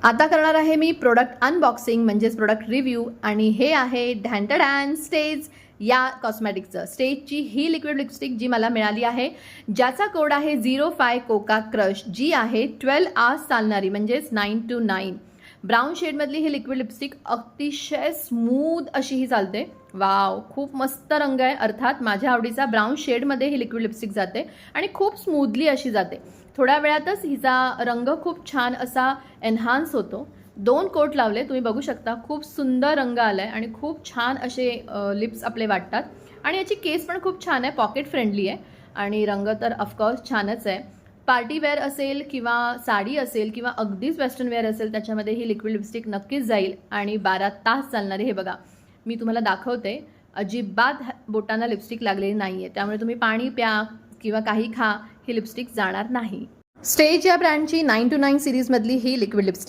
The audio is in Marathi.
आता करणार आहे मी प्रोडक्ट अनबॉक्सिंग म्हणजेच प्रोडक्ट रिव्ह्यू आणि हे आहे डॅन स्टेज या कॉस्मॅटिकचं. स्टेजची ही लिक्विड लिपस्टिक जी मला मिळाली आहे, ज्याचा कोड आहे 05 कोका क्रश, जी आहे 12 आवर्स चालणारी म्हणजेच 9 to 9. ब्राऊन शेडमधली ही लिक्विड लिपस्टिक अतिशय स्मूथ अशी ही चालते. वाव, खूप मस्त रंग आहे. अर्थात माझ्या आवडीचा ब्राऊन शेडमध्ये ही लिक्विड लिपस्टिक जाते आणि खूप स्मूथली अशी जाते. थोड्या वेळातच हिचा रंग खूप छान असा एन्हान्स होतो. 2 कोट लावले, तुम्ही बघू शकता. खूप सुंदर रंग आला आहे आणि खूप छान असे लिप्स आपले वाटतात. आणि याची केस पण खूप छान आहे, पॉकेट फ्रेंडली आहे आणि रंग तर ऑफकोर्स छानच आहे. पार्टी वेअर असेल किंवा साडी असेल किंवा अगदीच वेस्टर्न वेअर असेल, त्याच्यामध्ये ही लिक्विड लिपस्टिक नक्कीच जाईल आणि 12 तास चालणारे. हे बघा, मी तुम्हाला दाखवते. अजिबात बोटांना लिपस्टिक लागलेली नाही आहे, त्यामुळे तुम्ही पाणी प्या किंवा काही खा, ही लिपस्टिक जाणार नाही. स्टेज या ब्रँडची 9 to 9 सिरीजमधली ही लिक्विड लिपस्टिक